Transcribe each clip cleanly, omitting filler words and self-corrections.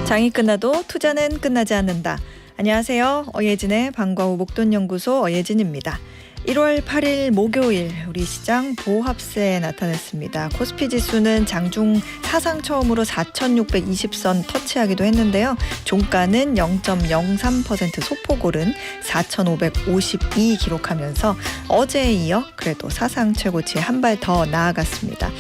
장이 끝나도 투자는 끝나지 않는다. 안녕하세요. 어예진의 방과 후 목돈연구소 어예진입니다. 1월 8일 목요일 우리 시장 보합세에 나타났습니다. 코스피 지수는 장중 사상 처음으로 4,620선 터치하기도 했는데요. 종가는 0.03% 소폭 오른 4,552 기록하면서 어제에 이어 그래도 사상 최고치에 한 발 더 나아갔습니다.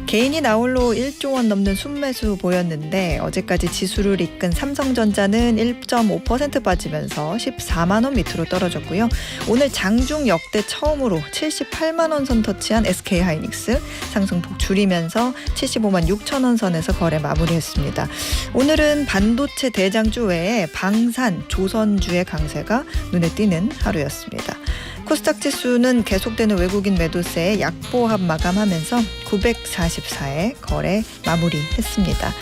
개인이 나홀로 1조 원 넘는 순매수 보였는데 어제까지 지수를 이끈 삼성전자는 1.5% 빠지면서 14만 원 밑으로 떨어졌고요. 오늘 장중 역대 처음으로 78만 원 선 터치한 SK하이닉스 상승폭 줄이면서 75만 6천 원 선에서 거래 마무리했습니다. 오늘은 반도체 대장주 외에 방산, 조선주의 강세가 눈에 띄는 하루였습니다. 코스닥 지수는 계속되는 외국인 매도세에 약보합 마감하면서 944에 거래 마무리했습니다.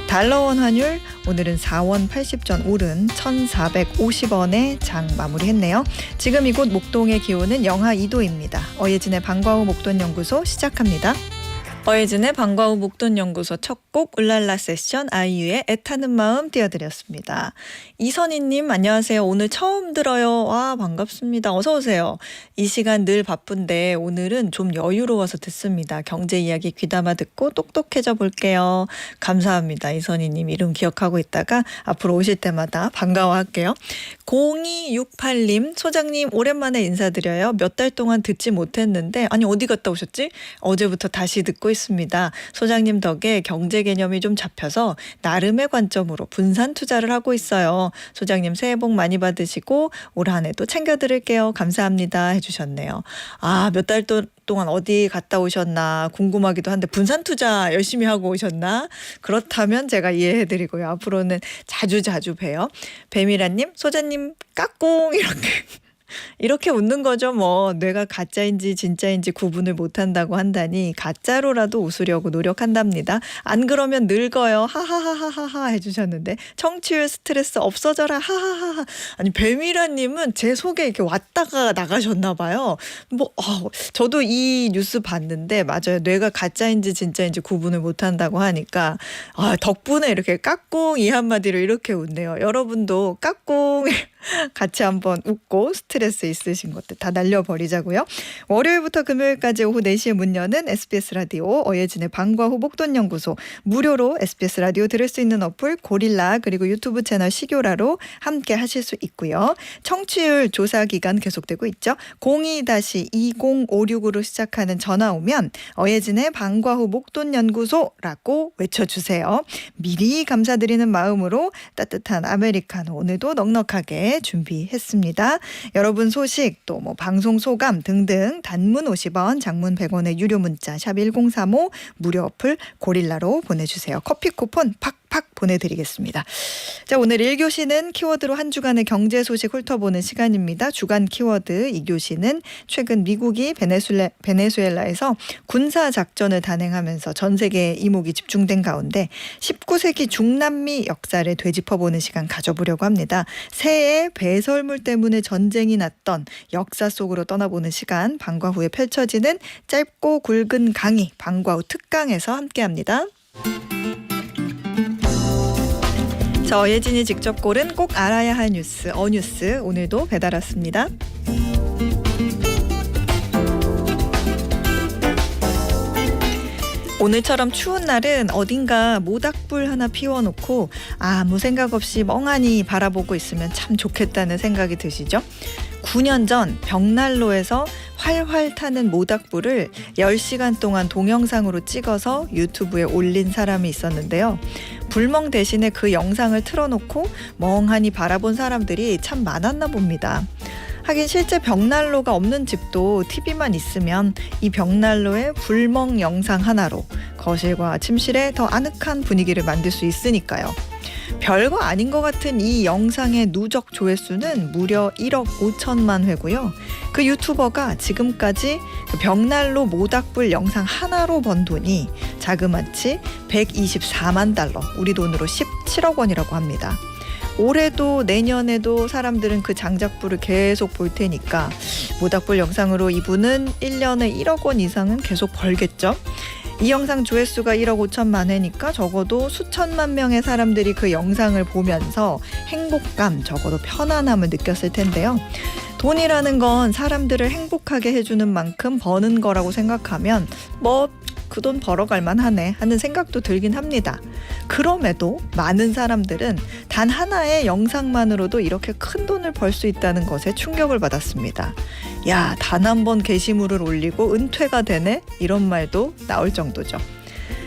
달러원 환율 오늘은 4원 80전 오른 1,450원에 장 마무리했네요. 지금 이곳 목동의 기온은 영하 2도입니다. 어예진의 방과 후 목돈연구소 시작합니다. 어예진의 방과 후 목돈연구소 첫 곡 울랄라 세션 아이유의 애타는 마음 띄워드렸습니다. 이선희님 안녕하세요. 오늘 처음 들어요. 와 반갑습니다. 어서 오세요. 이 시간 늘 바쁜데 오늘은 좀 여유로워서 듣습니다. 경제 이야기 귀담아 듣고 똑똑해져 볼게요. 감사합니다. 이선희님 이름 기억하고 있다가 앞으로 오실 때마다 반가워할게요. 0268님 소장님 오랜만에 인사드려요. 몇 달 동안 듣지 못했는데 아니 어디 갔다 오셨지? 어제부터 다시 듣고 있습니다. 소장님 덕에 경제 개념이 좀 잡혀서 나름의 관점으로 분산 투자를 하고 있어요. 소장님 새해 복 많이 받으시고 올 한 해도 챙겨드릴게요. 감사합니다 해주셨네요. 아, 몇 달 동안 어디 갔다 오셨나 궁금하기도 한데 분산 투자 열심히 하고 오셨나? 그렇다면 제가 이해해드리고요. 앞으로는 자주 봬요. 배미라님 소장님 까꿍 이렇게 웃는 거죠. 뭐 뇌가 가짜인지 진짜인지 구분을 못한다고 한다니 가짜로라도 웃으려고 노력한답니다. 안 그러면 늙어요. 하하하하하 해주셨는데 청취율 스트레스 없어져라 하하하하. 아니 배미라님은 제 속에 이렇게 왔다가 나가셨나 봐요. 저도 이 뉴스 봤는데 맞아요. 뇌가 가짜인지 진짜인지 구분을 못한다고 하니까 덕분에 이렇게 까꿍 이 한마디로 이렇게 웃네요. 여러분도 까꿍 같이 한번 웃고 스트레스 있으신 것들 다 날려버리자고요. 월요일부터 금요일까지 오후 4시에 문 여는 SBS 라디오 어예진의 방과 후 목돈연구소 무료로 SBS 라디오 들을 수 있는 어플 고릴라 그리고 유튜브 채널 시교라로 함께 하실 수 있고요. 청취율 조사 기간 계속되고 있죠. 02-2056으로 시작하는 전화 오면 어예진의 방과 후 목돈연구소라고 외쳐주세요. 미리 감사드리는 마음으로 따뜻한 아메리카노 오늘도 넉넉하게 준비했습니다. 여러분 소식 또 뭐 방송 소감 등등 단문 50원 장문 100원의 유료 문자 샵 1035 무료 어플 고릴라로 보내주세요. 커피 쿠폰 팍팍 보내드리겠습니다. 자, 오늘 1교시는 키워드로 한 주간의 경제 소식 훑어보는 시간입니다. 주간 키워드 2교시는 최근 미국이 베네수엘라에서 군사작전을 단행하면서 전 세계의 이목이 집중된 가운데 19세기 중남미 역사를 되짚어보는 시간 가져보려고 합니다. 새해 배설물 때문에 전쟁이 났던 역사 속으로 떠나보는 시간 방과 후에 펼쳐지는 짧고 굵은 강의 방과 후 특강에서 함께합니다. 저 어예진이 직접 고른 꼭 알아야 할 뉴스 어뉴스 오늘도 배달 왔습니다. 오늘처럼 추운 날은 어딘가 모닥불 하나 피워놓고 아무 생각 없이 멍하니 바라보고 있으면 참 좋겠다는 생각이 드시죠? 9년 전 벽난로에서 활활 타는 모닥불을 10시간 동안 동영상으로 찍어서 유튜브에 올린 사람이 있었는데요. 불멍 대신에 그 영상을 틀어놓고 멍하니 바라본 사람들이 참 많았나 봅니다. 하긴 실제 벽난로가 없는 집도 TV만 있으면 이 벽난로의 불멍 영상 하나로 거실과 침실에 더 아늑한 분위기를 만들 수 있으니까요. 별거 아닌 것 같은 이 영상의 누적 조회수는 무려 1억 5천만 회고요. 그 유튜버가 지금까지 그 벽난로 모닥불 영상 하나로 번 돈이 자그마치 124만 달러, 우리 돈으로 17억 원이라고 합니다. 올해도 내년에도 사람들은 그 장작불을 계속 볼 테니까 모닥불 영상으로 이분은 1년에 1억 원 이상은 계속 벌겠죠. 이 영상 조회수가 1억 5천만 회니까 적어도 수천만 명의 사람들이 그 영상을 보면서 행복감, 적어도 편안함을 느꼈을 텐데요. 돈이라는 건 사람들을 행복하게 해주는 만큼 버는 거라고 생각하면 그 돈 벌어갈 만하네 하는 생각도 들긴 합니다. 그럼에도 많은 사람들은 단 하나의 영상만으로도 이렇게 큰 돈을 벌 수 있다는 것에 충격을 받았습니다. 야, 단 한 번 게시물을 올리고 은퇴가 되네? 이런 말도 나올 정도죠.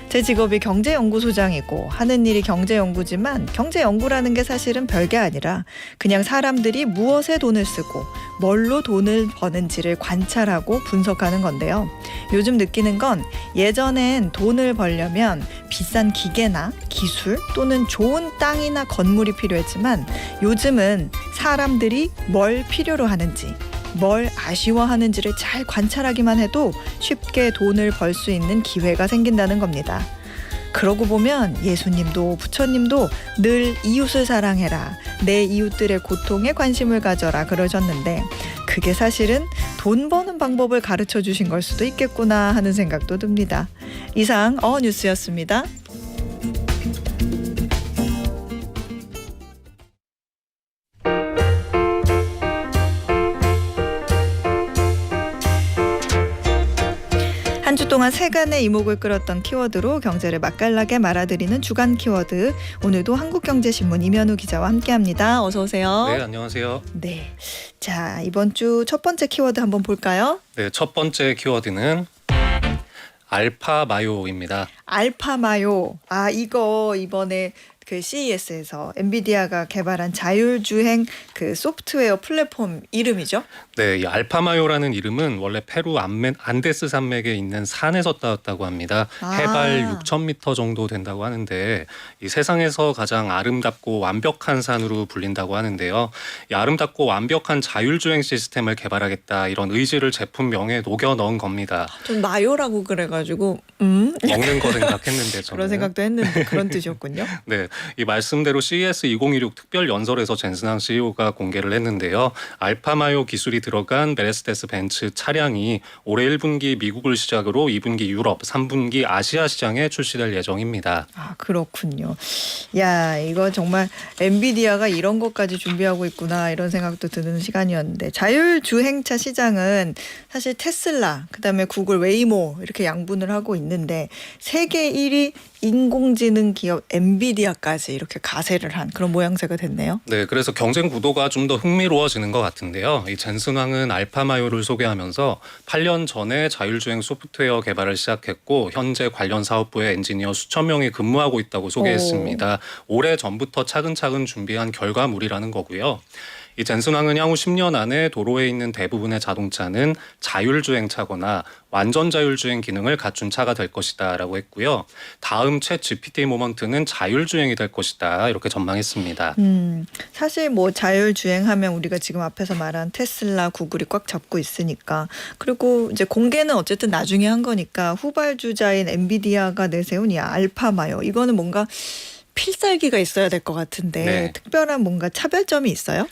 제 직업이 경제연구소장이고 하는 일이 경제연구지만 경제연구라는 게 사실은 별게 아니라 그냥 사람들이 무엇에 돈을 쓰고 뭘로 돈을 버는지를 관찰하고 분석하는 건데요. 요즘 느끼는 건 예전엔 돈을 벌려면 비싼 기계나 기술 또는 좋은 땅이나 건물이 필요했지만 요즘은 사람들이 뭘 필요로 하는지 뭘 아쉬워하는지를 잘 관찰하기만 해도 쉽게 돈을 벌 수 있는 기회가 생긴다는 겁니다. 그러고 보면 예수님도 부처님도 늘 이웃을 사랑해라, 내 이웃들의 고통에 관심을 가져라 그러셨는데 그게 사실은 돈 버는 방법을 가르쳐 주신 걸 수도 있겠구나 하는 생각도 듭니다. 이상 어뉴스였습니다. 한 주 동안 세간의 이목을 끌었던 키워드로 경제를 맛깔나게 말아드리는 주간 키워드. 오늘도 한국경제신문 임현우 기자와 함께합니다. 어서 오세요. 네, 안녕하세요. 네, 자 이번 주 첫 번째 키워드 한번 볼까요? 네, 첫 번째 키워드는 알파마요입니다. 알파마요. 이거 이번에 그 CES에서 엔비디아가 개발한 자율주행 그 소프트웨어 플랫폼 이름이죠? 네, 이 알파마요라는 이름은 원래 페루 안데스 산맥에 있는 산에서 따왔다고 합니다. 해발 6,000m 정도 된다고 하는데 이 세상에서 가장 아름답고 완벽한 산으로 불린다고 하는데요. 이 아름답고 완벽한 자율주행 시스템을 개발하겠다 이런 의지를 제품명에 녹여 넣은 겁니다. 좀 마요라고 그래가지고 먹는 거 생각했는데 저는. 그런 생각도 했는데 그런 뜻이었군요. 네, 이 말씀대로 CES 2016 특별 연설에서 젠슨항 CEO가 공개를 했는데요. 알파마요 기술이 들어간 메르세데스 벤츠 차량이 올해 1분기 미국을 시작으로 2분기 유럽, 3분기 아시아 시장에 출시될 예정입니다. 그렇군요. 야, 이거 정말 엔비디아가 이런 것까지 준비하고 있구나 이런 생각도 드는 시간이었는데 자율주행차 시장은 사실 테슬라, 그다음에 구글 웨이모 이렇게 양분을 하고 있는데 세계 1위 인공지능 기업 엔비디아까지 이렇게 가세를 한 그런 모양새가 됐네요. 네, 그래서 경쟁 구도가 좀 더 흥미로워지는 것 같은데요. 이 젠슨왕은 알파마요를 소개하면서 8년 전에 자율주행 소프트웨어 개발을 시작했고 현재 관련 사업부에 엔지니어 수천 명이 근무하고 있다고 소개했습니다. 오래 전부터 차근차근 준비한 결과물이라는 거고요. 이 젠슨왕은 향후 10년 안에 도로에 있는 대부분의 자동차는 자율주행차거나 완전 자율주행 기능을 갖춘 차가 될 것이다 라고 했고요. 다음 챗 GPT 모먼트는 자율주행이 될 것이다 이렇게 전망했습니다. 사실 뭐 자율주행하면 우리가 지금 앞에서 말한 테슬라, 구글이 꽉 잡고 있으니까 그리고 이제 공개는 어쨌든 나중에 한 거니까 후발주자인 엔비디아가 내세운 이 알파마요 이거는 뭔가 필살기가 있어야 될 것 같은데 네. 특별한 뭔가 차별점이 있어요?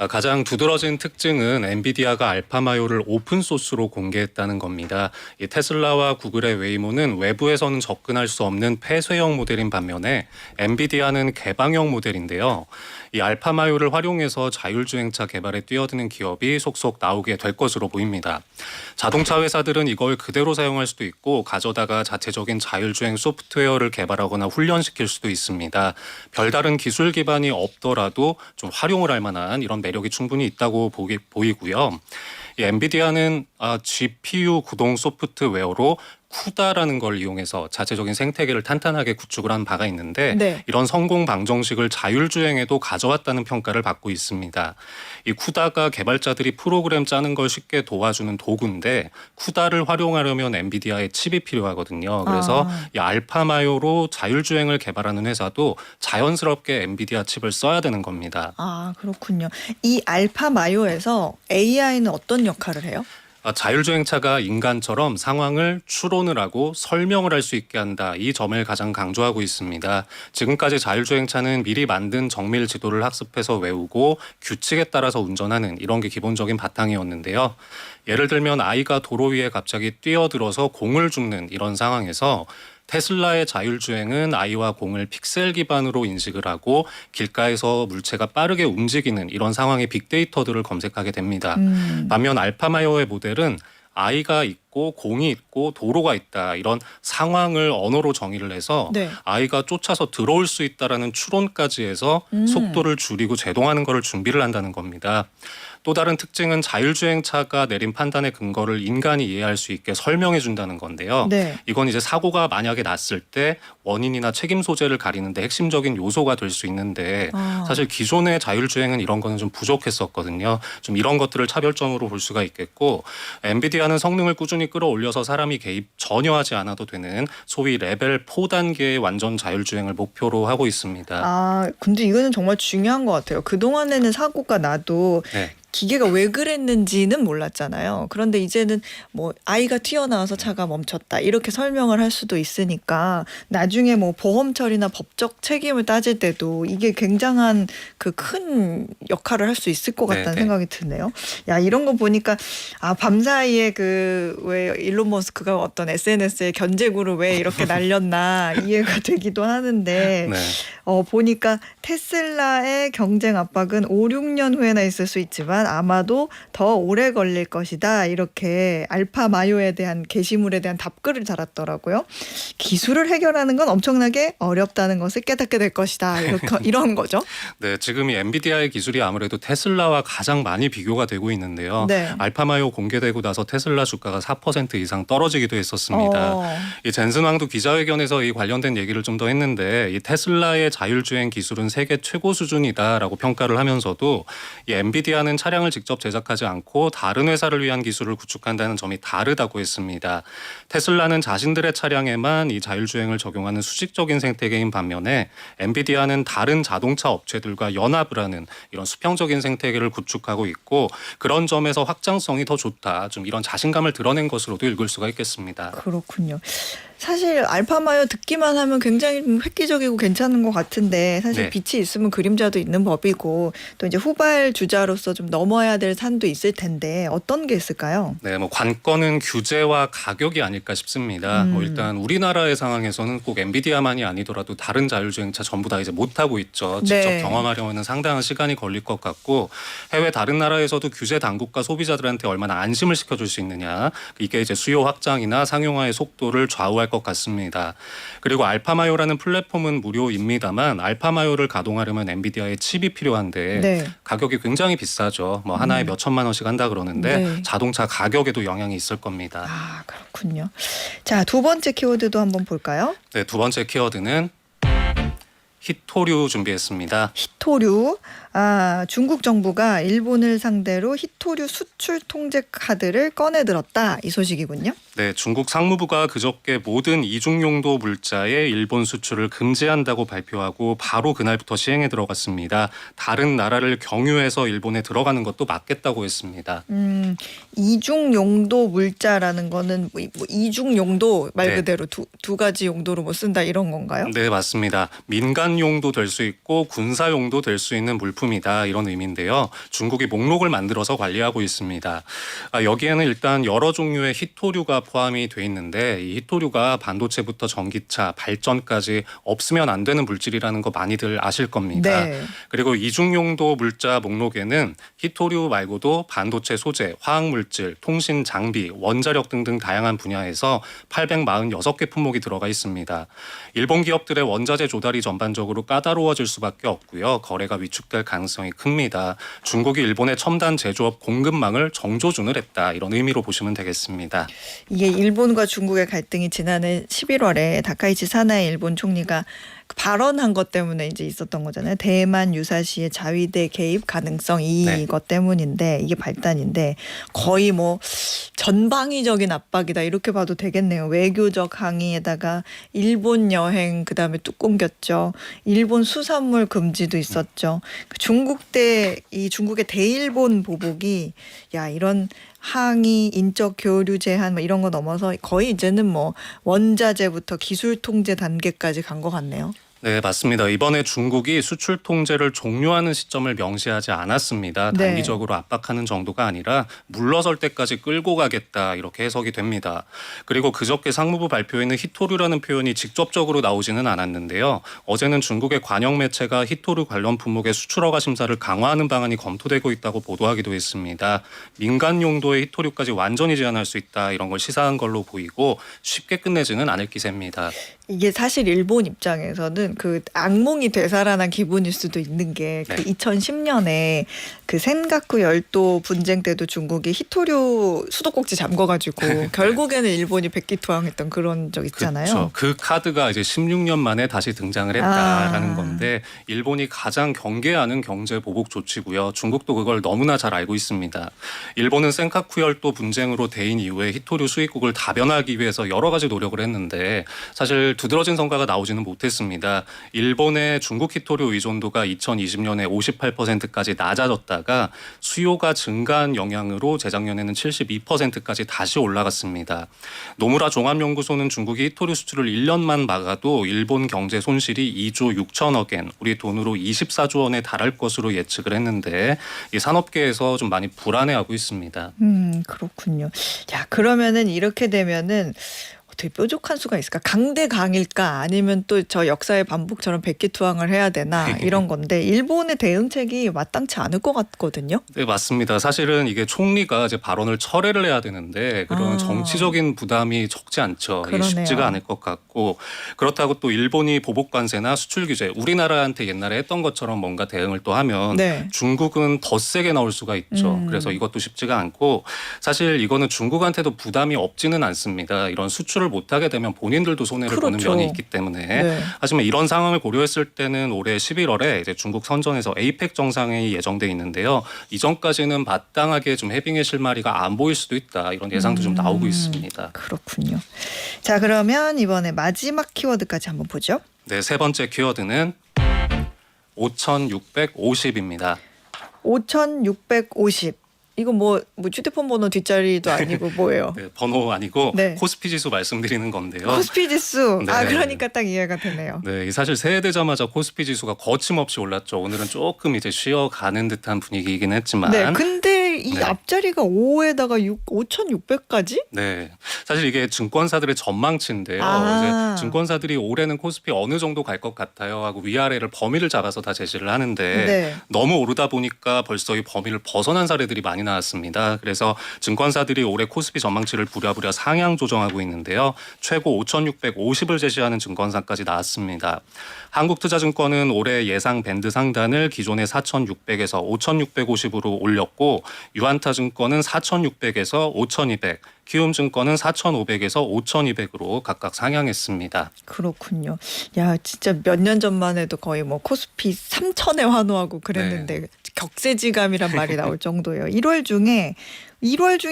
가장 두드러진 특징은 엔비디아가 알파마요를 오픈소스로 공개했다는 겁니다. 이 테슬라와 구글의 웨이모는 외부에서는 접근할 수 없는 폐쇄형 모델인 반면에 엔비디아는 개방형 모델인데요. 이 알파마요를 활용해서 자율주행차 개발에 뛰어드는 기업이 속속 나오게 될 것으로 보입니다. 자동차 회사들은 이걸 그대로 사용할 수도 있고 가져다가 자체적인 자율주행 소프트웨어를 개발하거나 훈련시킬 수도 있습니다. 별다른 기술 기반이 없더라도 좀 활용을 할 만한 이런 매력이 충분히 있다고 보이고요. 이 엔비디아는 GPU 구동 소프트웨어로 쿠다라는 걸 이용해서 자체적인 생태계를 탄탄하게 구축을 한 바가 있는데 네. 이런 성공 방정식을 자율주행에도 가져왔다는 평가를 받고 있습니다. 이 쿠다가 개발자들이 프로그램 짜는 걸 쉽게 도와주는 도구인데 쿠다를 활용하려면 엔비디아의 칩이 필요하거든요. 그래서 이 알파마요로 자율주행을 개발하는 회사도 자연스럽게 엔비디아 칩을 써야 되는 겁니다. 그렇군요. 이 알파마요에서 AI는 어떤 역할을 해요? 자율주행차가 인간처럼 상황을 추론을 하고 설명을 할 수 있게 한다. 이 점을 가장 강조하고 있습니다. 지금까지 자율주행차는 미리 만든 정밀 지도를 학습해서 외우고 규칙에 따라서 운전하는 이런 게 기본적인 바탕이었는데요. 예를 들면 아이가 도로 위에 갑자기 뛰어들어서 공을 줍는 이런 상황에서 테슬라의 자율주행은 아이와 공을 픽셀 기반으로 인식을 하고 길가에서 물체가 빠르게 움직이는 이런 상황의 빅데이터들을 검색하게 됩니다. 반면 알파마요의 모델은 아이가 있고 공이 있고 도로가 있다 이런 상황을 언어로 정의를 해서 네. 아이가 쫓아서 들어올 수 있다라는 추론까지 해서 속도를 줄이고 제동하는 것을 준비를 한다는 겁니다. 또 다른 특징은 자율주행차가 내린 판단의 근거를 인간이 이해할 수 있게 설명해 준다는 건데요. 네. 이건 이제 사고가 만약에 났을 때 원인이나 책임 소재를 가리는데 핵심적인 요소가 될 수 있는데 사실 기존의 자율주행은 이런 거는 좀 부족했었거든요. 좀 이런 것들을 차별점으로 볼 수가 있겠고 엔비디아는 성능을 꾸준히 끌어올려서 사람이 개입 전혀 하지 않아도 되는 소위 레벨 4단계의 완전 자율주행을 목표로 하고 있습니다. 근데 이거는 정말 중요한 것 같아요. 그동안에는 사고가 나도 네. 기계가 왜 그랬는지는 몰랐잖아요. 그런데 이제는 뭐 아이가 튀어나와서 차가 멈췄다 이렇게 설명을 할 수도 있으니까 나중에 뭐 보험 처리나 법적 책임을 따질 때도 이게 굉장한 그 큰 역할을 할 수 있을 것 같다는 생각이 드네요. 야, 이런 거 보니까 밤사이에 그 왜 일론 머스크가 어떤 SNS에 견제구를 왜 이렇게 날렸나 이해가 되기도 하는데 네. 보니까 테슬라의 경쟁 압박은 5, 6년 후에나 있을 수 있지만 아마도 더 오래 걸릴 것이다. 이렇게 알파마요에 대한 게시물에 대한 답글을 달았더라고요. 기술을 해결하는 건 엄청나게 어렵다는 것을 깨닫게 될 것이다. 이런 거죠. 네, 지금 이 엔비디아의 기술이 아무래도 테슬라와 가장 많이 비교가 되고 있는데요. 네. 알파마요 공개되고 나서 테슬라 주가가 4% 이상 떨어지기도 했었습니다. 이 젠슨 왕도 기자회견에서 이 관련된 얘기를 좀 더 했는데 이 테슬라의 자율주행 기술은 세계 최고 수준이다라고 평가를 하면서도 이 엔비디아는 차량을 직접 제작하지 않고 다른 회사를 위한 기술을 구축한다는 점이 다르다고 했습니다. 테슬라는 자신들의 차량에만 이 자율주행을 적용하는 수직적인 생태계인 반면에 엔비디아는 다른 자동차 업체들과 연합을 하는 이런 수평적인 생태계를 구축하고 있고 그런 점에서 확장성이 더 좋다. 좀 이런 자신감을 드러낸 것으로도 읽을 수가 있겠습니다. 그렇군요. 사실 알파마요 듣기만 하면 굉장히 획기적이고 괜찮은 것 같은데 사실 네. 빛이 있으면 그림자도 있는 법이고 또 이제 후발 주자로서 좀 넘어야 될 산도 있을 텐데 어떤 게 있을까요? 네, 뭐 관건은 규제와 가격이 아닐까 싶습니다. 뭐 일단 우리나라의 상황에서는 꼭 엔비디아만이 아니더라도 다른 자율주행차 전부 다 이제 못 하고 있죠. 직접 네. 경험하려면 상당한 시간이 걸릴 것 같고 해외 다른 나라에서도 규제 당국과 소비자들한테 얼마나 안심을 시켜줄 수 있느냐 이게 이제 수요 확장이나 상용화의 속도를 좌우할 것 같습니다. 그리고 알파마요라는 플랫폼은 무료입니다만 알파마요를 가동하려면 엔비디아의 칩이 필요한데 네. 가격이 굉장히 비싸죠. 뭐 하나에 몇 천만 원씩 한다 그러는데 네. 자동차 가격에도 영향이 있을 겁니다. 그렇군요. 자, 두 번째 키워드도 한번 볼까요? 네, 두 번째 키워드는 히토류 준비했습니다. 히토류. 중국 정부가 일본을 상대로 히토류 수출 통제 카드를 꺼내들었다. 이 소식이군요. 네, 중국 상무부가 그저께 모든 이중용도 물자의 일본 수출을 금지한다고 발표하고 바로 그날부터 시행에 들어갔습니다. 다른 나라를 경유해서 일본에 들어가는 것도 막겠다고 했습니다. 이중용도 물자라는 거는 뭐 이중용도 말 네. 그대로 두 가지 용도로 뭐 쓴다 이런 건가요? 네, 맞습니다. 민간용도 될 수 있고 군사용도 될 수 있는 물품이다 이런 의미인데요. 중국이 목록을 만들어서 관리하고 있습니다. 여기에는 일단 여러 종류의 히토류가 포함이 돼 있는데 이 히토류가 반도체부터 전기차, 발전까지 없으면 안 되는 물질이라는 거 많이들 아실 겁니다. 네. 그리고 이중용도 물자 목록에는 히토류 말고도 반도체 소재, 화학물질, 통신 장비, 원자력 등등 다양한 분야에서 846개 품목이 들어가 있습니다. 일본 기업들의 원자재 조달이 전반적으로 까다로워질 수밖에 없고요. 거래가 위축될 가능성이 큽니다. 중국이 일본의 첨단 제조업 공급망을 정조준을 했다. 이런 의미로 보시면 되겠습니다. 이게 일본과 중국의 갈등이 지난해 11월에 다카이치 사나이 일본 총리가 발언한 것 때문에 이제 있었던 거잖아요. 대만 유사시의 자위대 개입 가능성 이것 때문인데 이게 발단인데 거의 뭐 전방위적인 압박이다 이렇게 봐도 되겠네요. 외교적 항의에다가 일본 여행 그다음에 뚝 끊겼죠. 일본 수산물 금지도 있었죠. 이 중국의 대일본 보복이 야 이런 항의, 인적 교류 제한 뭐 이런 거 넘어서 거의 이제는 뭐 원자재부터 기술 통제 단계까지 간 것 같네요. 네, 맞습니다. 이번에 중국이 수출 통제를 종료하는 시점을 명시하지 않았습니다. 네. 단기적으로 압박하는 정도가 아니라 물러설 때까지 끌고 가겠다 이렇게 해석이 됩니다. 그리고 그저께 상무부 발표에는 히토류라는 표현이 직접적으로 나오지는 않았는데요. 어제는 중국의 관영 매체가 히토류 관련 품목의 수출 허가 심사를 강화하는 방안이 검토되고 있다고 보도하기도 했습니다. 민간 용도의 히토류까지 완전히 제한할 수 있다 이런 걸 시사한 걸로 보이고 쉽게 끝내지는 않을 기세입니다. 이게 사실 일본 입장에서는 그 악몽이 되살아난 기분일 수도 있는 게 그 2010년에 그 센가쿠 열도 분쟁 때도 중국이 히토류 수도꼭지 잠궈가지고 결국에는 일본이 백기투항했던 그런 적 있잖아요. 그렇죠. 그 카드가 이제 16년 만에 다시 등장을 했다라는 건데 일본이 가장 경계하는 경제 보복 조치고요. 중국도 그걸 너무나 잘 알고 있습니다. 일본은 센카쿠 열도 분쟁으로 대인 이후에 히토류 수입국을 다변하기 위해서 여러 가지 노력을 했는데 사실 두드러진 성과가 나오지는 못했습니다. 일본의 중국 히토류 의존도가 2020년에 58%까지 낮아졌다가 수요가 증가한 영향으로 재작년에는 72%까지 다시 올라갔습니다. 노무라 종합연구소는 중국이 히토류 수출을 1년만 막아도 일본 경제 손실이 2조 6천억 엔, 우리 돈으로 24조 원에 달할 것으로 예측을 했는데 이 산업계에서 좀 많이 불안해하고 있습니다. 그렇군요. 야, 그러면은 이렇게 되면은 어떻게 뾰족한 수가 있을까? 강대강일까? 아니면 또 저 역사의 반복처럼 백기투항을 해야 되나? 이런 건데 일본의 대응책이 마땅치 않을 것 같거든요. 네, 맞습니다. 사실은 이게 총리가 이제 발언을 철회를 해야 되는데 그런 정치적인 부담이 적지 않죠. 이게 쉽지가 않을 것 같고 그렇다고 또 일본이 보복 관세나 수출 규제 우리나라한테 옛날에 했던 것처럼 뭔가 대응을 또 하면 중국은 더 세게 나올 수가 있죠. 그래서 이것도 쉽지가 않고 사실 이거는 중국한테도 부담이 없지는 않습니다. 이런 수출을 못하게 되면 본인들도 손해를 보는 면이 있기 때문에 하지만 이런 상황을 고려했을 때는 올해 11월에 이제 중국 선전에서 에이펙 정상회의 예정돼 있는데요. 이전까지는 마땅하게 좀 해빙의 실마리가 안 보일 수도 있다. 이런 예상도 좀 나오고 있습니다. 그렇군요. 자, 그러면 이번에 마지막 키워드까지 한번 보죠. 네, 세 번째 키워드는 5,650입니다. 5,650. 이거 뭐 휴대폰 번호 뒷자리도 아니고 뭐예요? 네, 번호 아니고 코스피 지수 말씀드리는 건데요. 코스피 지수. 네. 그러니까 딱 이해가 되네요. 네, 사실 새해 되자마자 코스피 지수가 거침없이 올랐죠. 오늘은 조금 이제 쉬어가는 듯한 분위기이긴 했지만. 네, 근데 이 앞자리가 5에다가 5,600까지? 네, 사실 이게 증권사들의 전망치인데요. 이제 증권사들이 올해는 코스피 어느 정도 갈 것 같아요 하고 위아래를 범위를 잡아서 다 제시를 하는데 너무 오르다 보니까 벌써 이 범위를 벗어난 사례들이 많이 나왔습니다. 그래서 증권사들이 올해 코스피 전망치를 부랴부랴 상향 조정하고 있는데요. 최고 5,650을 제시하는 증권사까지 나왔습니다. 한국투자증권은 올해 예상 밴드 상단을 기존의 4,600에서 5,650으로 올렸고 유한타증권은 4,600에서 5,200, 키움증권은 4,500에서 5,200으로 각각 상향했습니다. 그렇군요. 야, 진짜 몇 년 전만 해도 거의 뭐 코스피 3,000에 환호하고 그랬는데 격세지감이란 말이 나올 정도예요. 1월 중에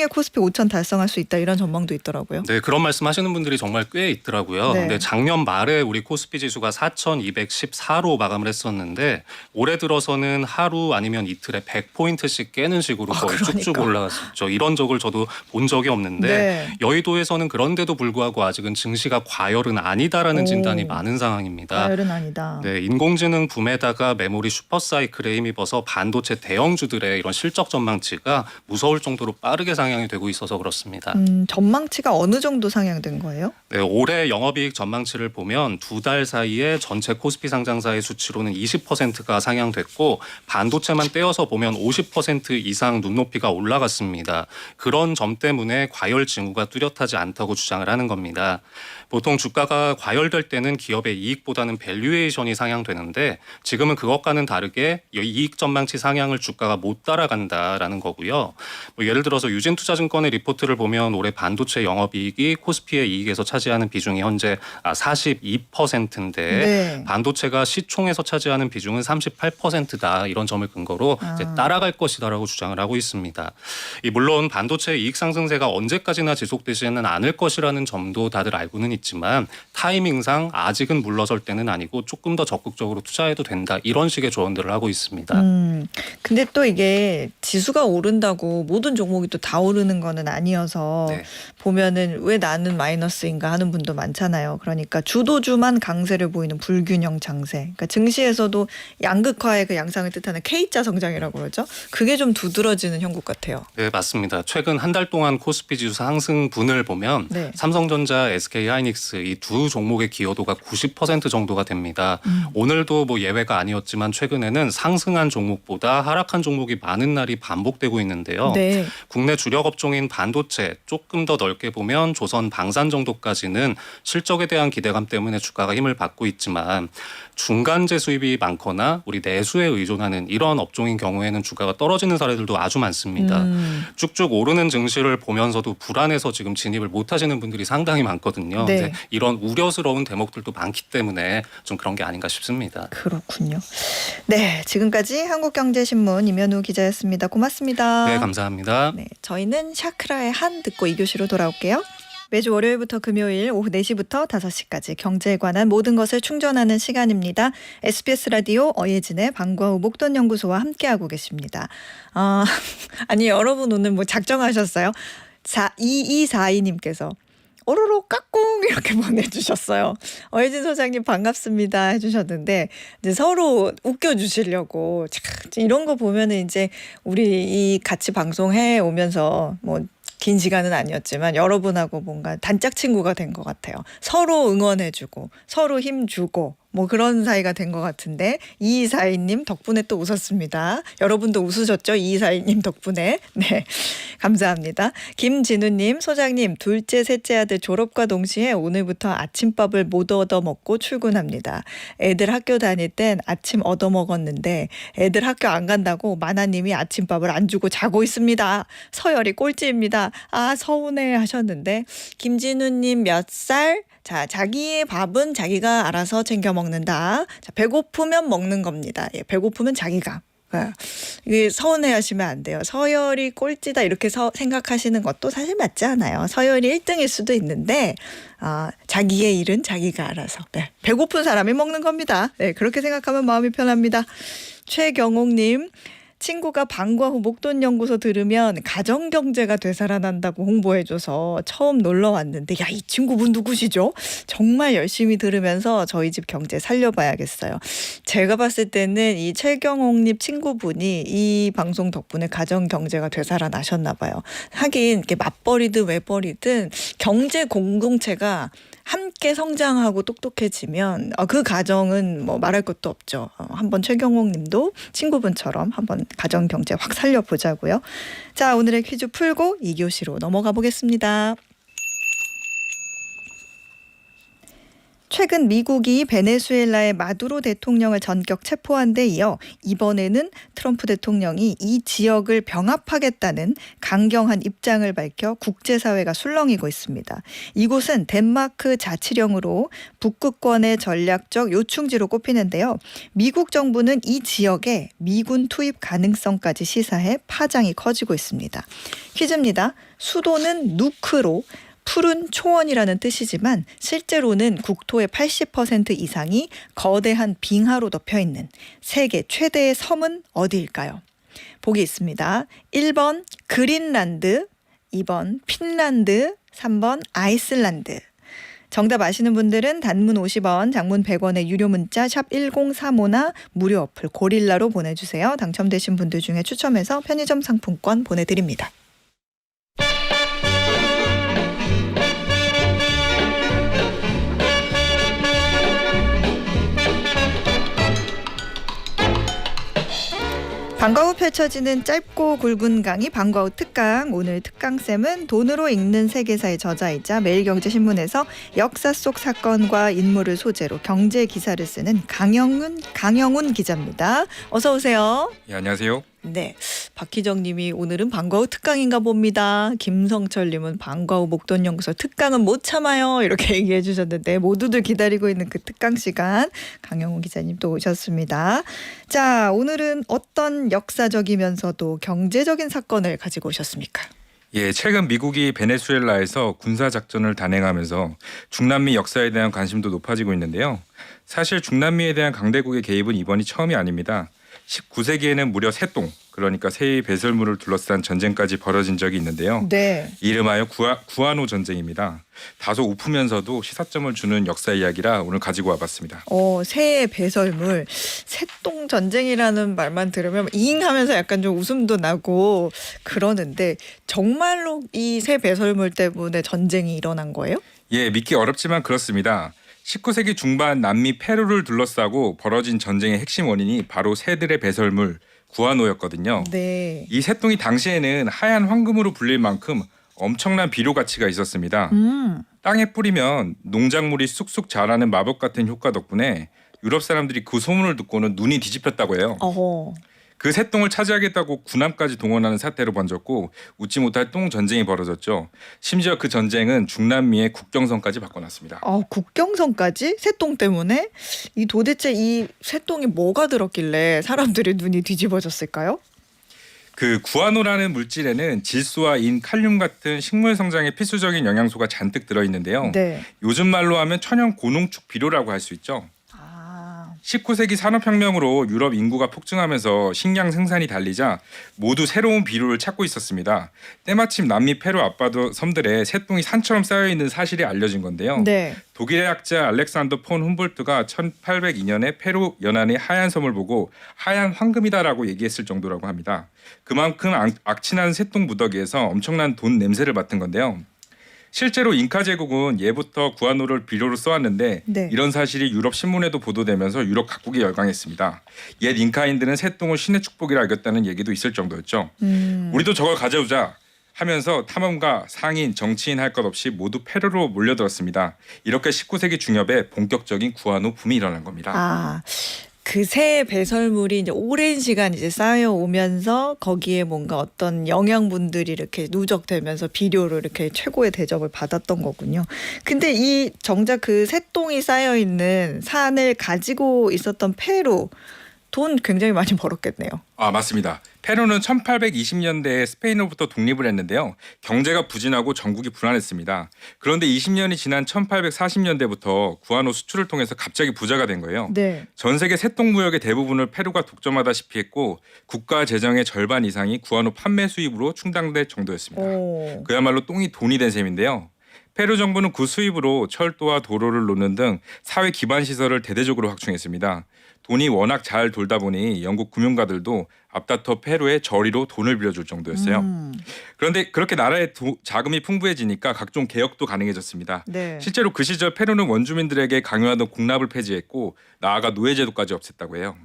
코스피 5,000 달성할 수 있다 이런 전망도 있더라고요. 네, 그런 말씀하시는 분들이 정말 꽤 있더라고요. 근데 작년 말에 우리 코스피 지수가 4,214로 마감을 했었는데 올해 들어서는 하루 아니면 이틀에 100포인트씩 깨는 식으로 거의 쭉쭉 올라갔었죠. 이런 적을 저도 본 적이 없는데 여의도에서는 그런데도 불구하고 아직은 증시가 과열은 아니다라는 진단이 많은 상황입니다. 과열은 아니다. 네, 인공지능 붐에다가 메모리 슈퍼사이클에 힘입어서 반도체 대형주들의 이런 실적 전망치가 무서울 정도로 빠르게 상향이 되고 있어서 그렇습니다. 전망치가 어느 정도 상향된 거예요? 네, 올해 영업이익 전망치를 보면 두 달 사이에 전체 코스피 상장사의 수치로는 20%가 상향됐고 반도체만 떼어서 보면 50% 이상 눈높이가 올라갔습니다. 그런 점 때문에 과연 과열 징후가 뚜렷하지 않다고 주장을 하는 겁니다. 보통 주가가 과열될 때는 기업의 이익보다는 밸류에이션이 상향되는데 지금은 그것과는 다르게 이익 전망치 상향을 주가가 못 따라간다라는 거고요. 뭐 예를 들어서 유진투자증권의 리포트를 보면 올해 반도체 영업이익이 코스피의 이익에서 차지하는 비중이 현재 42%인데 네. 반도체가 시총에서 차지하는 비중은 38%다. 이런 점을 근거로 이제 따라갈 것이다라고 주장을 하고 있습니다. 물론 반도체 이익 상승세가 언제까지나 지속되지는 않을 것이라는 점도 다들 알고는 있지만 타이밍상 아직은 물러설 때는 아니고 조금 더 적극적으로 투자해도 된다. 이런 식의 조언들을 하고 있습니다. 근데 또 이게 지수가 오른다고 모든 종목이 또 다 오르는 거는 아니어서 네. 보면은 왜 나는 마이너스인가 하는 분도 많잖아요. 그러니까 주도주만 강세를 보이는 불균형 장세. 그러니까 증시에서도 양극화의 그 양상을 뜻하는 K자 성장이라고 그러죠. 그게 좀 두드러지는 형국 같아요. 네, 맞습니다. 최근 한 달 동안 코스피 지수 상승분을 보면 네. 삼성전자, SK하이닉스 이 두 종목의 기여도가 90% 정도가 됩니다. 오늘도 뭐 예외가 아니었지만 최근에는 상승한 종목보다 하락한 종목이 많은 날이 반복되고 있는데요. 네. 국내 주력 업종인 반도체 조금 더 넓게 보면 조선 방산 정도까지는 실적에 대한 기대감 때문에 주가가 힘을 받고 있지만 중간재 수입이 많거나 우리 내수에 의존하는 이런 업종인 경우에는 주가가 떨어지는 사례들도 아주 많습니다. 쭉쭉 오르는 증시를 보면서도 불안해서 지금 진입을 못 하시는 분들이 상당히 많거든요. 네. 이제 이런 우려스러운 대목들도 많기 때문에 좀 그런 게 아닌가 싶습니다. 그렇군요. 네, 지금까지 한국경제신문 임현우 기자였습니다. 고맙습니다. 네, 감사합니다. 네, 저희는 샤크라의 한 듣고 2교시로 돌아올게요. 매주 월요일부터 금요일 오후 4시부터 5시까지 경제에 관한 모든 것을 충전하는 시간입니다. SBS 라디오 어예진의 방과후 목돈연구소와 함께하고 계십니다. 아니 여러분 오늘 뭐 작정하셨어요? 2242님께서 오로로 까꿍 이렇게 보내주셨어요. 어예진 소장님 반갑습니다 해주셨는데 이제 서로 웃겨주시려고 참 이런 거 보면은 이제 우리 이 같이 방송해 오면서 뭐 긴 시간은 아니었지만 여러분하고 뭔가 단짝 친구가 된 것 같아요. 서로 응원해주고 서로 힘주고 뭐 그런 사이가 된 것 같은데 2242님 덕분에 또 웃었습니다. 여러분도 웃으셨죠? 2242님 덕분에. 네, 감사합니다. 김진우님, 소장님 둘째 셋째 아들 졸업과 동시에 오늘부터 아침밥을 못 얻어먹고 출근합니다. 애들 학교 다닐 땐 아침 얻어먹었는데 애들 학교 안 간다고 마나님이 아침밥을 안 주고 자고 있습니다. 서열이 꼴찌입니다. 아 서운해 하셨는데 김진우님 몇 살? 자, 자기의 밥은 자기가 알아서 챙겨 먹는다. 자, 배고프면 먹는 겁니다. 예, 배고프면 자기가. 이게 서운해하시면 안 돼요. 서열이 꼴찌다 이렇게 생각하시는 것도 사실 맞지 않아요. 서열이 1등일 수도 있는데 자기의 일은 자기가 알아서. 네, 배고픈 사람이 먹는 겁니다. 네, 그렇게 생각하면 마음이 편합니다. 최경옥님. 친구가 방과후 목돈연구소 들으면 가정경제가 되살아난다고 홍보해줘서 처음 놀러 왔는데 야, 이 친구분 누구시죠? 정말 열심히 들으면서 저희 집 경제 살려봐야겠어요. 제가 봤을 때는 이 최경옥님 친구분이 이 방송 덕분에 가정경제가 되살아나셨나 봐요. 하긴 이렇게 맞벌이든 외벌이든 경제 공동체가 함께 성장하고 똑똑해지면 그 가정은 뭐 말할 것도 없죠. 한번 최경옥 님도 친구분처럼 한번 가정 경제 확 살려보자고요. 자, 오늘의 퀴즈 풀고 2교시로 넘어가 보겠습니다. 최근 미국이 베네수엘라의 마두로 대통령을 전격 체포한 데 이어 이번에는 트럼프 대통령이 이 지역을 병합하겠다는 강경한 입장을 밝혀 국제사회가 술렁이고 있습니다. 이곳은 덴마크 자치령으로 북극권의 전략적 요충지로 꼽히는데요. 미국 정부는 이 지역에 미군 투입 가능성까지 시사해 파장이 커지고 있습니다. 퀴즈입니다. 수도는 누크로 푸른 초원이라는 뜻이지만 실제로는 국토의 80% 이상이 거대한 빙하로 덮여있는 세계 최대의 섬은 어디일까요? 보기 있습니다. 1번 그린란드, 2번 핀란드, 3번 아이슬란드. 정답 아시는 분들은 단문 50원, 장문 100원의 유료 문자 샵 1035나 무료 어플 고릴라로 보내주세요. 당첨되신 분들 중에 추첨해서 편의점 상품권 보내드립니다. 방과 후 펼쳐지는 짧고 굵은 강의 방과 후 특강. 오늘 특강쌤은 돈으로 읽는 세계사의 저자이자 매일경제신문에서 역사 속 사건과 인물을 소재로 경제 기사를 쓰는 강영훈 기자입니다. 어서 오세요. 예, 안녕하세요. 네, 박희정 님이 오늘은 방과 후 특강인가 봅니다. 김성철 님은 방과 후 목돈연구소 특강은 못 참아요. 이렇게 얘기해 주셨는데 모두들 기다리고 있는 그 특강 시간 강영훈 기자님 또 오셨습니다. 자, 오늘은 어떤 역사적이면서도 경제적인 사건을 가지고 오셨습니까? 예, 최근 미국이 베네수엘라에서 군사 작전을 단행하면서 중남미 역사에 대한 관심도 높아지고 있는데요. 사실 중남미에 대한 강대국의 개입은 이번이 처음이 아닙니다. 19세기에는 무려 세동, 그러니까 세의 배설물을 둘러싼 전쟁까지 벌어진 적이 있는데요. 네. 이름하여 구아노 전쟁입니다. 다소 우프면서도 시사점을 주는 역사 이야기라 오늘 가지고 와봤습니다. 새의 배설물, 새똥 전쟁이라는 말만 들으면 잉하면서 약간 좀 웃음도 나고 그러는데 정말로 이 새 배설물 때문에 전쟁이 일어난 거예요? 예, 믿기 어렵지만 그렇습니다. 19세기 중반 남미 페루를 둘러싸고 벌어진 전쟁의 핵심 원인이 바로 새들의 배설물 구아노였거든요. 네. 이 새똥이 당시에는 하얀 황금으로 불릴 만큼 엄청난 비료 가치가 있었습니다. 땅에 뿌리면 농작물이 쑥쑥 자라는 마법 같은 효과 덕분에 유럽 사람들이 그 소문을 듣고는 눈이 뒤집혔다고 해요. 어허. 그 새똥을 차지하겠다고 군함까지 동원하는 사태로 번졌고 웃지 못할 똥 전쟁이 벌어졌죠. 심지어 그 전쟁은 중남미의 국경선까지 바꿔놨습니다. 국경선까지? 새똥 때문에? 도대체 이 새똥이 뭐가 들었길래 사람들의 눈이 뒤집어졌을까요? 그 구아노라는 물질에는 질소와 인, 칼륨 같은 식물 성장에 필수적인 영양소가 잔뜩 들어있는데요. 네. 요즘 말로 하면 천연 고농축 비료라고 할 수 있죠. 19세기 산업혁명으로 유럽 인구가 폭증하면서 식량 생산이 달리자 모두 새로운 비료를 찾고 있었습니다. 때마침 남미 페루 앞바다 섬들에 새똥이 산처럼 쌓여있는 사실이 알려진 건데요. 네. 독일의 학자 알렉산더 폰 훔볼트가 1802년에 페루 연안의 하얀 섬을 보고 하얀 황금이다라고 얘기했을 정도라고 합니다. 그만큼 악취나는 새똥 무더기에서 엄청난 돈 냄새를 맡은 건데요. 실제로 잉카 제국은 예부터 구아노를 비료로 써왔는데 네. 이런 사실이 유럽 신문에도 보도되면서 유럽 각국이 열광했습니다. 옛 잉카인들은 새똥을 신의 축복이라 여겼다는 얘기도 있을 정도였죠. 우리도 저걸 가져오자 하면서 탐험가, 상인, 정치인 할 것 없이 모두 페루로 몰려들었습니다. 이렇게 19세기 중엽에 본격적인 구아노 붐이 일어난 겁니다. 그 새 배설물이 이제 오랜 시간 이제 쌓여오면서 거기에 뭔가 어떤 영양분들이 이렇게 누적되면서 비료로 이렇게 최고의 대접을 받았던 거군요. 근데 이 정작 그 새똥이 쌓여 있는 산을 가지고 있었던 페루 돈 굉장히 많이 벌었겠네요. 맞습니다. 페루는 1820년대에 스페인으로부터 독립을 했는데요. 경제가 부진하고 전국이 불안했습니다. 그런데 20년이 지난 1840년대부터 구아노 수출을 통해서 갑자기 부자가 된 거예요. 네. 전 세계 새똥 무역의 대부분을 페루가 독점하다시피 했고 국가 재정의 절반 이상이 구아노 판매 수입으로 충당될 정도였습니다. 그야말로 똥이 돈이 된 셈인데요. 페루 정부는 그 수입으로 철도와 도로를 놓는 등 사회 기반 시설을 대대적으로 확충했습니다. 돈이 워낙 잘 돌다 보니 영국 금융가들도 앞다퉈 페루에 저리로 돈을 빌려줄 정도였어요. 그런데 그렇게 나라의 자금이 풍부해지니까 각종 개혁도 가능해졌습니다. 네. 실제로 그 시절 페루는 원주민들에게 강요하던 공납을 폐지했고 나아가 노예제도까지 없앴다고 해요.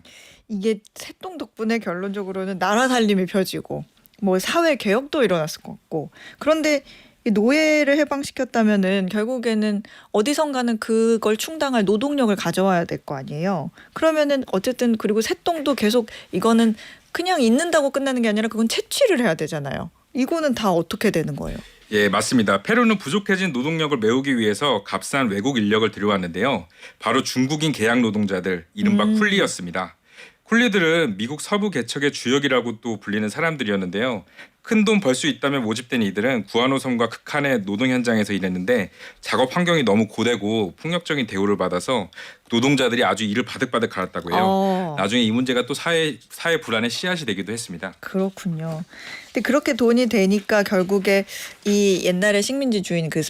이게 새똥 덕분에 결론적으로는 나라 살림이 펴지고 뭐 사회 개혁도 일어났을 것 같고 그런데 이 노예를 해방시켰다면은 결국에는 어디선가는 그걸 충당할 노동력을 가져와야 될 거 아니에요. 그러면은 어쨌든 그리고 새똥도 계속 이거는 그냥 있는다고 끝나는 게 아니라 그건 채취를 해야 되잖아요. 이거는 다 어떻게 되는 거예요? 예, 맞습니다. 페루는 부족해진 노동력을 메우기 위해서 값싼 외국 인력을 들여왔는데요. 바로 중국인 계약 노동자들, 이른바 쿨리였습니다. 쿨리들은 미국 서부 개척의 주역이라고 또 불리는 사람들이었는데요. 큰 돈 벌 수 있다면 모집된 이들은 구아노 섬과 극한의 노동 현장에서 일했는데 작업 환경이 너무 고되고 폭력적인 대우를 받아서 노동자들이 아주 일을 바득바득 갈았다고 해요. 나중에 이 문제가 또 사회 불안의 씨앗이 되기도 했습니다. 그렇군요. 근데 그렇게 돈이 되니까 결국에 이 옛날에 식민지주의인 그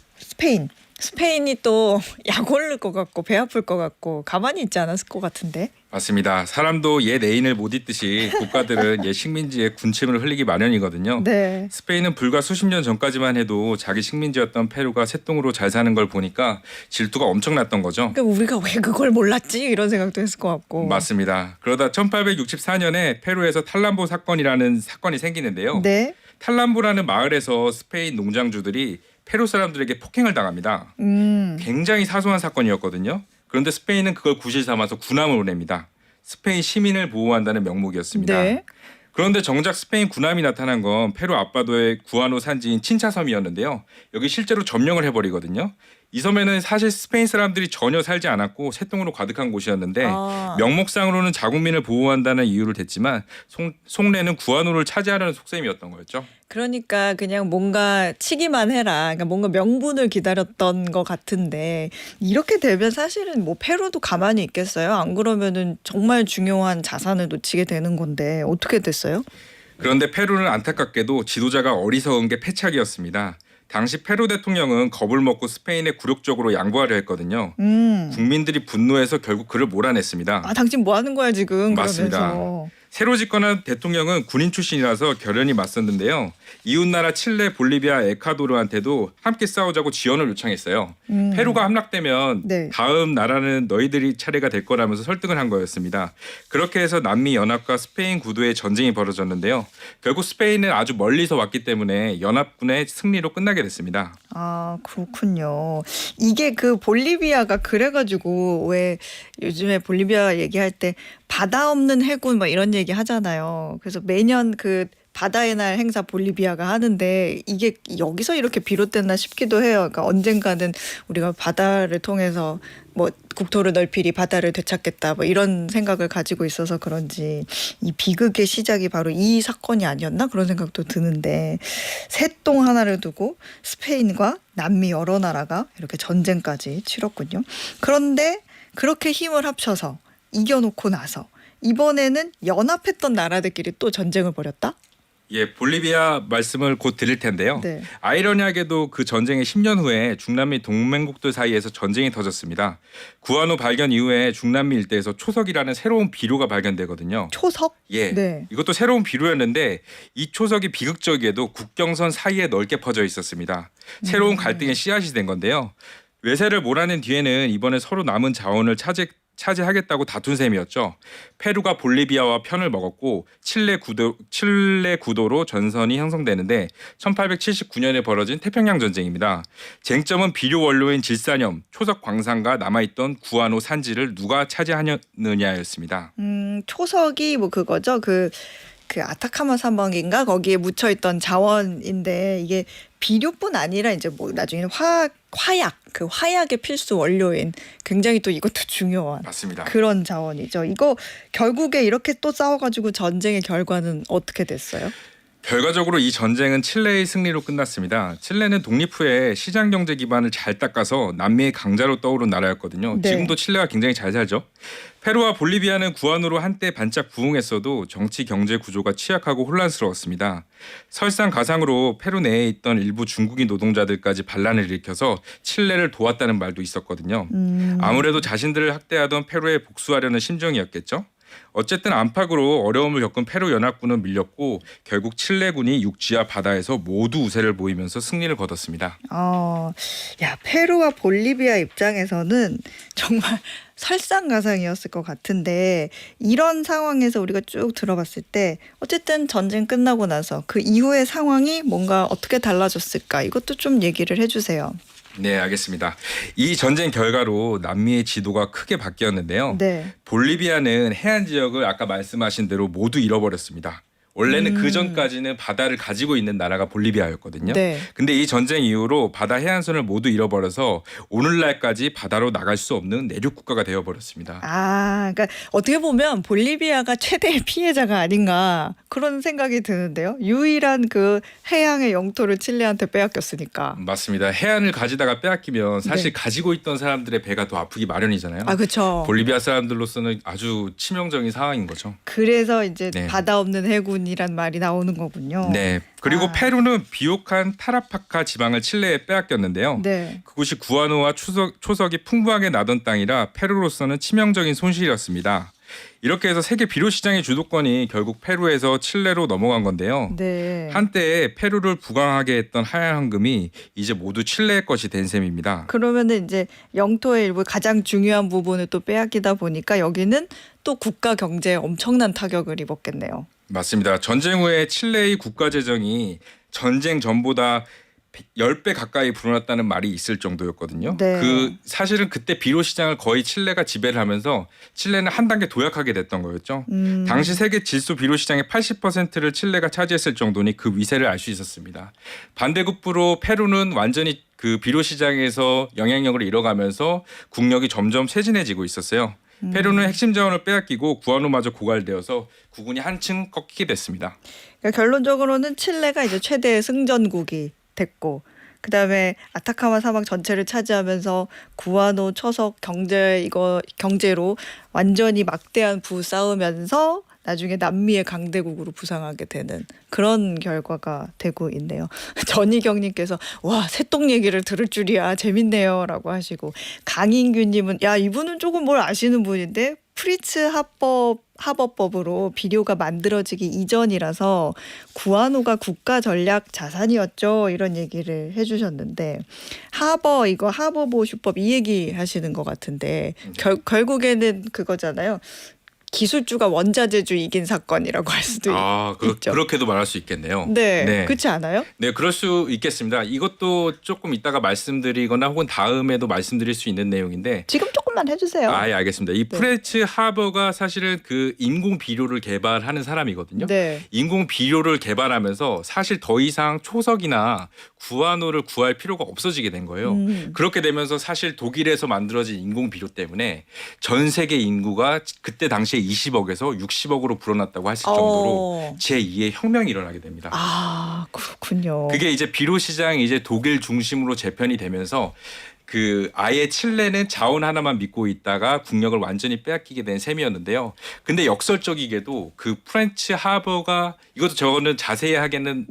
스페인이 또 약 올릴 것 같고 배 아플 것 같고 가만히 있지 않았을 것 같은데. 맞습니다. 사람도 옛 애인을 못 잊듯이 국가들은 옛 식민지에 군침을 흘리기 마련이거든요. 네. 스페인은 불과 수십 년 전까지만 해도 자기 식민지였던 페루가 새똥으로 잘 사는 걸 보니까 질투가 엄청났던 거죠. 그러니까 우리가 왜 그걸 몰랐지 이런 생각도 했을 것 같고. 맞습니다. 그러다 1864년에 페루에서 탈람보 사건이라는 사건이 생기는데요. 네. 탈람보라는 마을에서 스페인 농장주들이 페루 사람들에게 폭행을 당합니다. 굉장히 사소한 사건이었거든요. 그런데 스페인은 그걸 구실 삼아서 군함을 보냅니다. 스페인 시민을 보호한다는 명목이었습니다. 네. 그런데 정작 스페인 군함이 나타난 건 페루 앞바다의 구아노 산지인 친차섬이었는데요. 여기 실제로 점령을 해버리거든요. 이 섬에는 사실 스페인 사람들이 전혀 살지 않았고 새똥으로 가득한 곳이었는데 명목상으로는 자국민을 보호한다는 이유를 댔지만 속내는 구아노를 차지하려는 속셈이었던 거였죠. 그러니까 그냥 뭔가 치기만 해라. 그러니까 뭔가 명분을 기다렸던 것 같은데 이렇게 되면 사실은 뭐 페루도 가만히 있겠어요? 안 그러면은 정말 중요한 자산을 놓치게 되는 건데 어떻게 됐어요? 그런데 페루는 안타깝게도 지도자가 어리석은 게 패착이었습니다. 당시 페루 대통령은 겁을 먹고 스페인에 굴욕적으로 양보하려 했거든요. 국민들이 분노해서 결국 그를 몰아냈습니다. 아, 당신 뭐 하는 거야 지금? 맞습니다. 그러면서. 새로 집권한 대통령은 군인 출신이라서 결연히 맞섰는데요. 이웃나라 칠레, 볼리비아, 에콰도르한테도 함께 싸우자고 지원을 요청했어요. 페루가 함락되면 네. 다음 나라는 너희들이 차례가 될 거라면서 설득을 한 거였습니다. 그렇게 해서 남미 연합과 스페인 구도의 전쟁이 벌어졌는데요. 결국 스페인은 아주 멀리서 왔기 때문에 연합군의 승리로 끝나게 됐습니다. 아, 그렇군요. 이게 그 볼리비아가 그래가지고 왜 요즘에 볼리비아 얘기할 때 바다 없는 해군 막 이런 얘기 하잖아요. 그래서 매년 그 바다의 날 행사 볼리비아가 하는데 이게 여기서 이렇게 비롯됐나 싶기도 해요. 그러니까 언젠가는 우리가 바다를 통해서 뭐 국토를 넓히리 바다를 되찾겠다 뭐 이런 생각을 가지고 있어서 그런지 이 비극의 시작이 바로 이 사건이 아니었나 그런 생각도 드는데 새똥 하나를 두고 스페인과 남미 여러 나라가 이렇게 전쟁까지 치렀군요. 그런데 그렇게 힘을 합쳐서 이겨놓고 나서 이번에는 연합했던 나라들끼리 또 전쟁을 벌였다? 예, 볼리비아 말씀을 곧 드릴 텐데요. 네. 아이러니하게도 그 전쟁의 10년 후에 중남미 동맹국들 사이에서 전쟁이 터졌습니다. 구아노 발견 이후에 중남미 일대에서 초석이라는 새로운 비료가 발견되거든요. 초석? 예, 네. 이것도 새로운 비료였는데 이 초석이 비극적이게도 국경선 사이에 넓게 퍼져 있었습니다. 새로운 갈등의 씨앗이 된 건데요. 외세를 몰아낸 뒤에는 이번에 서로 남은 자원을 차지하겠다고 다툰 셈이었죠. 페루가 볼리비아와 편을 먹었고 칠레 구도로 전선이 형성되는데 1879년에 벌어진 태평양 전쟁입니다. 쟁점은 비료 원료인 질산염, 초석 광산과 남아있던 구아노 산지를 누가 차지하느냐였습니다. 초석이 뭐 그거죠. 그 아타카마 사막인가 거기에 묻혀 있던 자원인데 이게 비료뿐 아니라 이제 뭐 나중에는 화약 그 화약의 필수 원료인 굉장히 또 이것도 중요한 맞습니다. 그런 자원이죠. 이거 결국에 이렇게 또 싸워가지고 전쟁의 결과는 어떻게 됐어요? 결과적으로 이 전쟁은 칠레의 승리로 끝났습니다. 칠레는 독립 후에 시장 경제 기반을 잘 닦아서 남미의 강자로 떠오른 나라였거든요. 네. 지금도 칠레가 굉장히 잘 살죠. 페루와 볼리비아는 구안으로 한때 반짝 부흥했어도 정치 경제 구조가 취약하고 혼란스러웠습니다. 설상가상으로 페루 내에 있던 일부 중국인 노동자들까지 반란을 일으켜서 칠레를 도왔다는 말도 있었거든요. 아무래도 자신들을 학대하던 페루에 복수하려는 심정이었겠죠. 어쨌든 안팎으로 어려움을 겪은 페루 연합군은 밀렸고 결국 칠레군이 육지와 바다에서 모두 우세를 보이면서 승리를 거뒀습니다. 야, 페루와 볼리비아 입장에서는 정말 설상가상이었을 것 같은데 이런 상황에서 우리가 쭉 들어봤을 때 어쨌든 전쟁 끝나고 나서 그 이후의 상황이 뭔가 어떻게 달라졌을까 이것도 좀 얘기를 해주세요. 네, 알겠습니다. 이 전쟁 결과로 남미의 지도가 크게 바뀌었는데요. 네. 볼리비아는 해안 지역을 아까 말씀하신 대로 모두 잃어버렸습니다. 원래는 그 전까지는 바다를 가지고 있는 나라가 볼리비아였거든요. 네. 근데 이 전쟁 이후로 바다 해안선을 모두 잃어버려서 오늘날까지 바다로 나갈 수 없는 내륙 국가가 되어버렸습니다. 그러니까 어떻게 보면 볼리비아가 최대의 피해자가 아닌가 그런 생각이 드는데요. 유일한 그 해양의 영토를 칠레한테 빼앗겼으니까. 맞습니다. 해안을 가지다가 빼앗기면 사실 네. 가지고 있던 사람들의 배가 더 아프기 마련이잖아요. 그렇죠. 볼리비아 사람들로서는 아주 치명적인 상황인 거죠. 그래서 이제 네. 바다 없는 해군이란 말이 나오는 거군요. 네. 그리고 페루는 비옥한 타라파카 지방을 칠레에 빼앗겼는데요. 네. 그곳이 구아노와 초석이 풍부하게 나던 땅이라 페루로서는 치명적인 손실이었습니다. 이렇게 해서 세계 비료 시장의 주도권이 결국 페루에서 칠레로 넘어간 건데요. 네. 한때 페루를 부강하게 했던 하얀 황금이 이제 모두 칠레의 것이 된 셈입니다. 그러면은 이제 영토의 일부 가장 중요한 부분을 또 빼앗기다 보니까 여기는 또 국가 경제에 엄청난 타격을 입었겠네요. 맞습니다. 전쟁 후에 칠레의 국가 재정이 전쟁 전보다 10배 가까이 불어났다는 말이 있을 정도였거든요. 네. 사실은 그때 비료 시장을 거의 칠레가 지배를 하면서 칠레는 한 단계 도약하게 됐던 거였죠. 당시 세계 질소 비료 시장의 80%를 칠레가 차지했을 정도니 그 위세를 알 수 있었습니다. 반대급부로 페루는 완전히 그 비료 시장에서 영향력을 잃어가면서 국력이 점점 쇠진해지고 있었어요. 페루는 핵심 자원을 빼앗기고 구아노마저 고갈되어서 국운이 한층 꺾이게 됐습니다. 그러니까 결론적으로는 칠레가 이제 최대 승전국이 됐고 그다음에 아타카마 사막 전체를 차지하면서 구아노 초석 경제로 완전히 막대한 부싸우면서 나중에 남미의 강대국으로 부상하게 되는 그런 결과가 되고 있네요. 전희경님께서 와 새똥 얘기를 들을 줄이야 재밌네요라고 하시고 강인규님은 야 이분은 조금 뭘 아시는 분인데 프리츠 하버법으로 비료가 만들어지기 이전이라서 구아노가 국가 전략 자산이었죠 이런 얘기를 해주셨는데 하버보슈법 이 얘기 하시는 것 같은데 결국에는 그거잖아요. 기술주가 원자재주 이긴 사건이라고 할 수도 있죠. 그렇게도 말할 수 있겠네요. 네, 그렇지 않아요? 네, 그럴 수 있겠습니다. 이것도 조금 이따가 말씀드리거나 혹은 다음에도 말씀드릴 수 있는 내용인데 지금 조금만 해주세요. 예, 알겠습니다. 이 프레츠 하버가 사실은 그 인공 비료를 개발하는 사람이거든요. 네. 인공 비료를 개발하면서 사실 더 이상 초석이나 구아노를 구할 필요가 없어지게 된 거예요. 그렇게 되면서 사실 독일에서 만들어진 인공 비료 때문에 전 세계 인구가 그때 당시에 20억에서 60억으로 불어났다고 했을 정도로 제2의 혁명이 일어나게 됩니다. 아, 그렇군요. 그게 이제 비료 시장이 이제 독일 중심으로 재편이 되면서 그 아예 칠레는 자원 하나만 믿고 있다가 국력을 완전히 빼앗기게 된 셈이었는데요. 근데 역설적이게도 그 프렌치 하버가 이것도 저는 자세하게는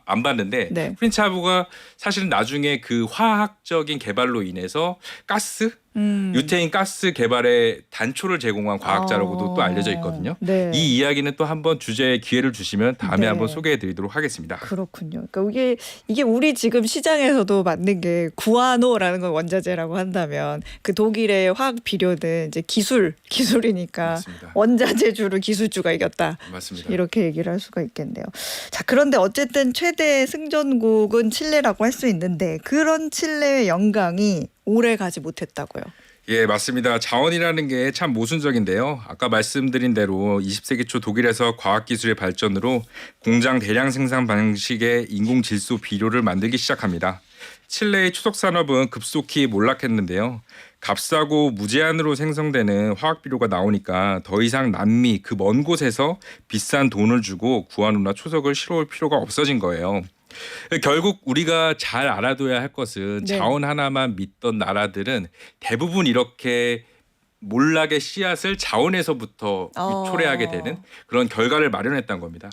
안 봤는데 프렌치 하버가 사실은 나중에 그 화학적인 개발로 인해서 가스 유태인 가스 개발에 단초를 제공한 과학자라고도 또 알려져 있거든요. 네. 이 이야기는 또 한번 주제에 기회를 주시면 다음에 한번 소개해드리도록 하겠습니다. 그렇군요. 그러니까 이게 우리 지금 시장에서도 맞는 게 구아노라는 건 원자재라고 한다면 그 독일의 화학 비료는 이제 기술이니까 맞습니다. 원자재주를 기술주가 이겼다. 맞습니다. 이렇게 얘기를 할 수가 있겠네요. 자, 그런데 어쨌든 최대 승전국은 칠레라고 할 수 있는데 그런 칠레의 영광이 오래 가지 못했다고요. 예, 맞습니다. 자원이라는 게 참 모순적인데요. 아까 말씀드린 대로 20세기 초 독일에서 과학기술의 발전으로 공장 대량 생산 방식의 인공 질소 비료를 만들기 시작합니다. 칠레의 초석 산업은 급속히 몰락했는데요. 값싸고 무제한으로 생성되는 화학 비료가 나오니까 더 이상 남미 그 먼 곳에서 비싼 돈을 주고 구아노나 초석을 실어올 필요가 없어진 거예요. 결국 우리가 잘 알아둬야 할 것은 자원 하나만 믿던 나라들은 대부분 이렇게 몰락의 씨앗을 자원에서부터 초래하게 되는 그런 결과를 마련했던 겁니다.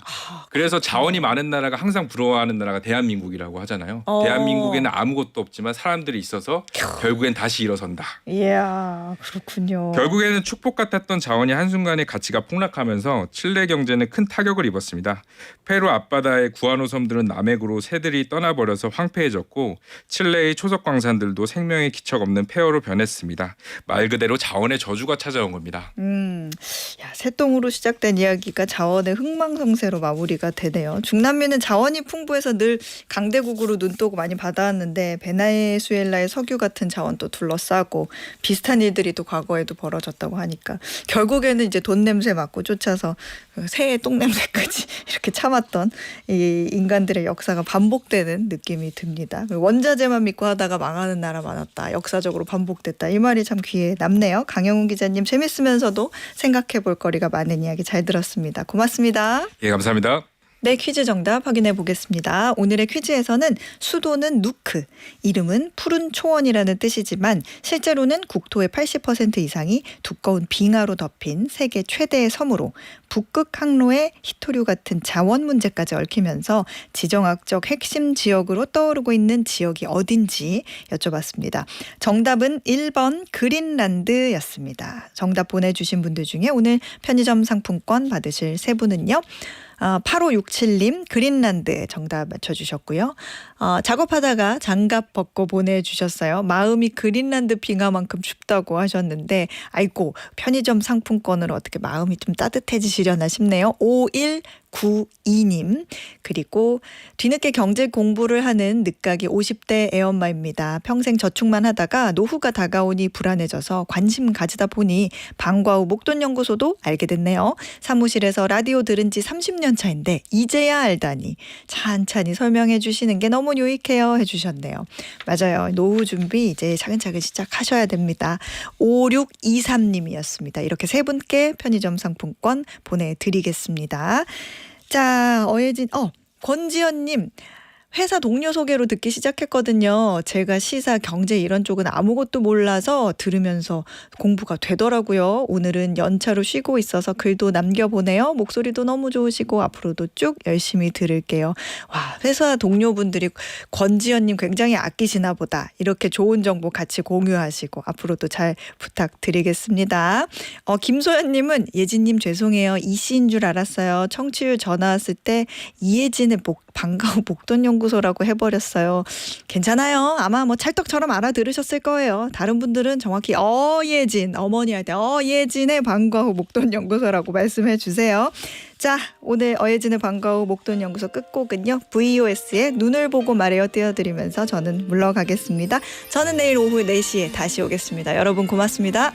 그래서 자원이 많은 나라가 항상 부러워하는 나라가 대한민국이라고 하잖아요. 대한민국에는 아무것도 없지만 사람들이 있어서 결국엔 다시 일어선다. 이야, 그렇군요. 결국에는 축복 같았던 자원이 한순간에 가치가 폭락하면서 칠레 경제는 큰 타격을 입었습니다. 페루 앞바다의 구아노 섬들은 남핵으로 새들이 떠나버려서 황폐해졌고 칠레의 초석 광산들도 생명의 기척 없는 폐허로 변했습니다. 말 그대로 자원의 저주가 찾아온 겁니다. 새똥으로 시작된 이야기가 자원의 흥망성쇠로 마무리가 되네요. 중남미는 자원이 풍부해서 늘 강대국으로 눈독 많이 받아왔는데 베네수엘라의 석유 같은 자원도 둘러싸고 비슷한 일들이 또 과거에도 벌어졌다고 하니까 결국에는 이제 돈 냄새 맡고 쫓아서 새의 똥 냄새까지 이렇게 참았던 이 인간들의 역사가 반복되는 느낌이 듭니다. 원자재만 믿고 하다가 망하는 나라 많았다. 역사적으로 반복됐다. 이 말이 참 귀에 남네요. 강영훈 기자님 재밌으면서도 생각해 볼 거리가 많은 이야기 잘 들었습니다. 고맙습니다. 예, 감사합니다. 네, 퀴즈 정답 확인해 보겠습니다. 오늘의 퀴즈에서는 수도는 누크, 이름은 푸른 초원이라는 뜻이지만 실제로는 국토의 80% 이상이 두꺼운 빙하로 덮인 세계 최대의 섬으로 북극 항로의 희토류 같은 자원 문제까지 얽히면서 지정학적 핵심 지역으로 떠오르고 있는 지역이 어딘지 여쭤봤습니다. 정답은 1번 그린란드였습니다. 정답 보내주신 분들 중에 오늘 편의점 상품권 받으실 세 분은요. 8567님 그린란드 정답 맞춰주셨고요. 작업하다가 장갑 벗고 보내주셨어요. 마음이 그린란드 빙하만큼 춥다고 하셨는데 아이고 편의점 상품권으로 어떻게 마음이 좀 따뜻해지시려나 싶네요. 5192님 그리고 뒤늦게 경제 공부를 하는 늦가기 50대 애엄마입니다. 평생 저축만 하다가 노후가 다가오니 불안해져서 관심 가지다 보니 방과 후 목돈연구소도 알게 됐네요. 사무실에서 라디오 들은 지 30년 차인데 이제야 알다니 찬찬히 설명해 주시는 게 너무 유익해요 해주셨네요. 맞아요. 노후 준비 이제 차근차근 시작하셔야 됩니다. 5623님이었습니다. 이렇게 세 분께 편의점 상품권 보내드리겠습니다. 자, 권지연님. 회사 동료 소개로 듣기 시작했거든요. 제가 시사, 경제 이런 쪽은 아무것도 몰라서 들으면서 공부가 되더라고요. 오늘은 연차로 쉬고 있어서 글도 남겨보네요. 목소리도 너무 좋으시고 앞으로도 쭉 열심히 들을게요. 와, 회사 동료분들이 권지연님 굉장히 아끼시나 보다. 이렇게 좋은 정보 같이 공유하시고 앞으로도 잘 부탁드리겠습니다. 김소연님은 예진님 죄송해요. 이씨인 줄 알았어요. 청취율 전화 왔을 때 이예진의 방과후 목돈연구소라고 해버렸어요. 괜찮아요. 아마 뭐 찰떡처럼 알아들으셨을 거예요. 다른 분들은 정확히 예진 어머니한테 예진의 방과후 목돈연구소라고 말씀해 주세요. 자, 오늘 어예진의 방과후 목돈연구소 끝곡은요. VOS의 눈을 보고 말해요 띄워드리면서 저는 물러가겠습니다. 저는 내일 오후 4시에 다시 오겠습니다. 여러분 고맙습니다.